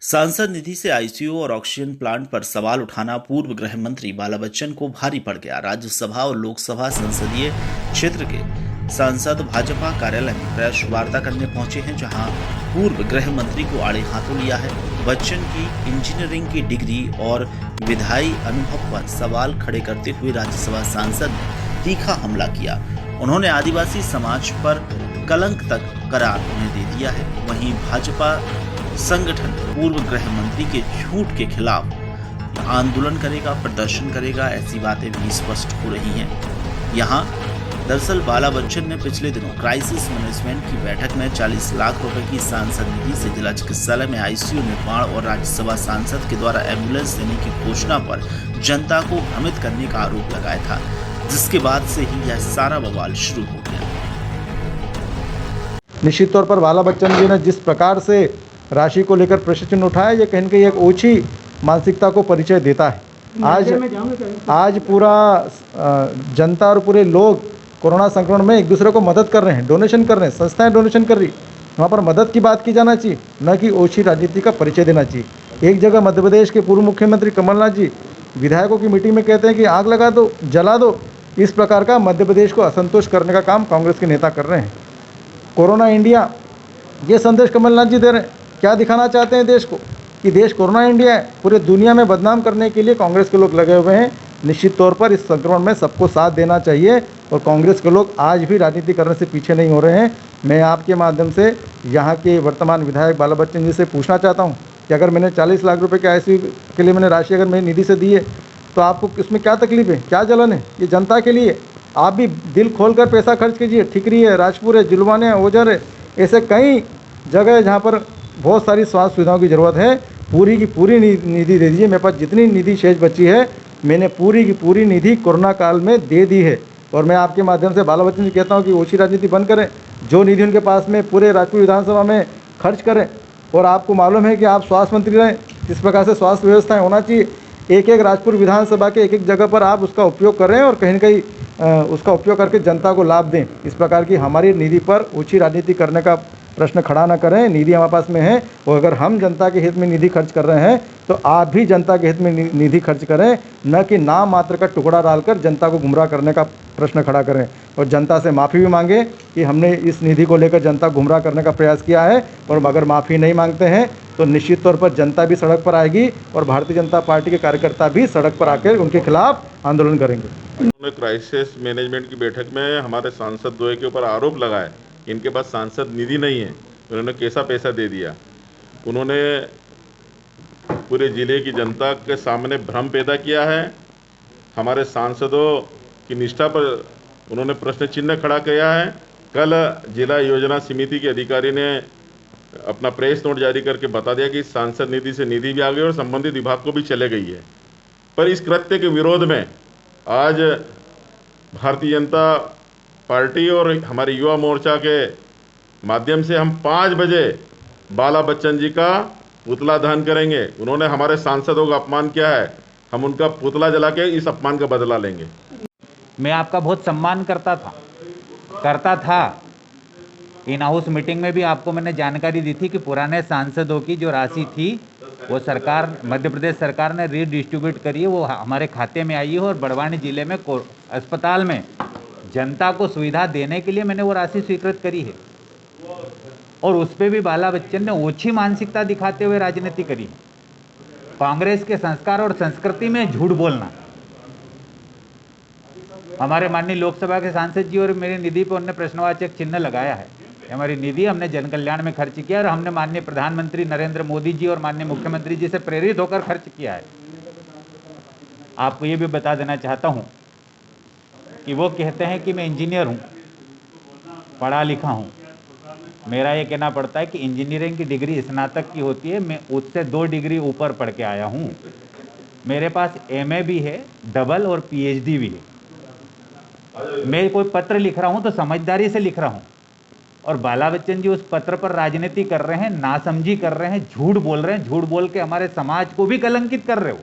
सांसद निधि से आईसीयू और ऑक्सीजन प्लांट पर सवाल उठाना पूर्व गृह मंत्री बाला बच्चन को भारी पड़ गया। राज्यसभा और लोकसभा संसदीय क्षेत्र के सांसद भाजपा कार्यालय में प्रेस वार्ता करने पहुंचे हैं, जहां पूर्व गृह मंत्री को आड़े हाथों लिया है। बच्चन की इंजीनियरिंग की डिग्री और विधायी अनुभव पर सवाल खड़े करते हुए राज्यसभा सांसद ने तीखा हमला किया। उन्होंने आदिवासी समाज पर कलंक तक करार उन्हें दे दिया है। वहीं भाजपा संगठन पूर्व गृह मंत्री के झूठ के खिलाफ आंदोलन करेगा, प्रदर्शन करेगा, ऐसी बातें भी स्पष्ट हो रही हैं। यहाँ दरअसल बाला बच्चन ने पिछले दिनों क्राइसिस मैनेजमेंट की बैठक में 40 लाख रुपए की सांसद निधि से जिला चिकित्सालय में आईसीयू निर्माण और राज्यसभा सांसद के द्वारा एम्बुलेंस देने की घोषणा पर जनता को भ्रमित करने का आरोप लगाया था, जिसके बाद से ही यह सारा बवाल शुरू हो गया। निश्चित तौर पर बाला बच्चन जी ने जिस प्रकार से राशि को लेकर प्रश्न चिन्ह उठाया, ये कहीं न कहीं एक ओछी मानसिकता को परिचय देता है। आज पूरा जनता और पूरे लोग कोरोना संक्रमण में एक दूसरे को मदद कर रहे हैं, डोनेशन कर रहे हैं, संस्थाएं डोनेशन कर रही, वहाँ पर मदद की बात की जाना चाहिए, न कि ओछी राजनीति का परिचय देना चाहिए। एक जगह मध्य प्रदेश के पूर्व मुख्यमंत्री कमलनाथ जी विधायकों की मीटिंग में कहते हैं कि आग लगा दो, जला दो। इस प्रकार का मध्य प्रदेश को असंतुष्ट करने का काम कांग्रेस के नेता कर रहे हैं। कोरोना इंडिया, ये संदेश कमलनाथ जी दे रहे हैं। क्या दिखाना चाहते हैं देश को कि देश कोरोना इंडिया है? पूरे दुनिया में बदनाम करने के लिए कांग्रेस के लोग लगे हुए हैं। निश्चित तौर पर इस संक्रमण में सबको साथ देना चाहिए और कांग्रेस के लोग आज भी राजनीति करने से पीछे नहीं हो रहे हैं। मैं आपके माध्यम से यहाँ के वर्तमान विधायक बाला बच्चन जी से पूछना चाहता हूँ कि अगर मैंने 40 लाख रुपए के आईसीयू के लिए मैंने राशि अगर मेरी निधि से दी है, तो आपको इसमें क्या तकलीफ है, क्या जलन है? ये जनता के लिए। आप भी दिल खोल कर पैसा खर्च कीजिए। ठिकरी है, राजपुर है, जुलवाने है, ओझर है, ऐसे कई जगह है जहाँ पर बहुत सारी स्वास्थ्य सुविधाओं की ज़रूरत है। पूरी की पूरी निधि दे दीजिए। मेरे पास जितनी निधि शेष बची है, मैंने पूरी की पूरी निधि कोरोना काल में दे दी है। और मैं आपके माध्यम से बाला बच्चन जी कहता हूँ कि ओछी राजनीति बंद करें। जो निधि उनके पास में पूरे राजपुर विधानसभा में खर्च करें। और आपको मालूम है कि आप स्वास्थ्य मंत्री रहें, जिस प्रकार से स्वास्थ्य व्यवस्थाएँ होना चाहिए, एक एक राजपुर विधानसभा के एक एक जगह पर आप उसका उपयोग करें और कहीं न कहीं उसका उपयोग करके जनता को लाभ दें। इस प्रकार की हमारी निधि पर ओछी राजनीति करने का प्रश्न खड़ा न करें। निधि हमारे पास में है और अगर हम जनता के हित में निधि खर्च कर रहे हैं, तो आप भी जनता के हित में निधि खर्च करें, न कि नाम मात्र का टुकड़ा डालकर जनता को गुमराह करने का प्रश्न खड़ा करें। और जनता से माफ़ी भी मांगे कि हमने इस निधि को लेकर जनता को गुमराह करने का प्रयास किया है। और अगर माफ़ी नहीं मांगते हैं तो निश्चित तौर पर जनता भी सड़क पर आएगी और भारतीय जनता पार्टी के कार्यकर्ता भी सड़क पर आकर उनके खिलाफ आंदोलन करेंगे। उन्होंने क्राइसिस मैनेजमेंट की बैठक में हमारे सांसद द्वय के ऊपर आरोप लगाए, इनके पास सांसद निधि नहीं है, उन्होंने कैसा पैसा दे दिया। उन्होंने पूरे ज़िले की जनता के सामने भ्रम पैदा किया है। हमारे सांसदों की निष्ठा पर उन्होंने प्रश्न चिन्ह खड़ा किया है। कल जिला योजना समिति के अधिकारी ने अपना प्रेस नोट जारी करके बता दिया कि सांसद निधि से निधि भी आ गई और संबंधित विभाग को भी चले गई है। पर इस कृत्य के विरोध में आज भारतीय जनता पार्टी और हमारे युवा मोर्चा के माध्यम से हम 5 बजे बाला बच्चन जी का पुतला दहन करेंगे। उन्होंने हमारे सांसदों का अपमान किया है, हम उनका पुतला जला के इस अपमान का बदला लेंगे। मैं आपका बहुत सम्मान करता था। इन हाउस मीटिंग में भी आपको मैंने जानकारी दी थी कि पुराने सांसदों की जो राशि थी वो सरकार, मध्य प्रदेश सरकार ने रीडिस्ट्रीब्यूट करी है, वो हमारे खाते में आई है। और बड़वानी जिले में अस्पताल में जनता को सुविधा देने के लिए मैंने वो राशि स्वीकृत करी है। और उस पर भी बाला बच्चन ने ओछी मानसिकता दिखाते हुए राजनीति करी। कांग्रेस के संस्कार और संस्कृति में झूठ बोलना। हमारे माननीय लोकसभा के सांसद जी और मेरी निधि पर उन्होंने प्रश्नवाचक चिन्ह लगाया है। हमारी निधि हमने जन कल्याण में खर्च किया और हमने माननीय प्रधानमंत्री नरेंद्र मोदी जी और माननीय मुख्यमंत्री जी से प्रेरित होकर खर्च किया है। आपको ये भी बता देना चाहता हूँ कि वो कहते हैं कि मैं इंजीनियर हूँ, पढ़ा लिखा हूँ। मेरा ये कहना पड़ता है कि इंजीनियरिंग की डिग्री स्नातक की होती है, मैं उससे 2 डिग्री ऊपर पढ़ के आया हूँ। मेरे पास एमए भी है, डबल और पीएचडी भी है। मैं कोई पत्र लिख रहा हूँ तो समझदारी से लिख रहा हूँ। और बाला बच्चन जी उस पत्र पर राजनीति कर रहे हैं, नासमझी कर रहे हैं, झूठ बोल रहे हैं, झूठ बोल के हमारे समाज को भी कलंकित कर रहे हो।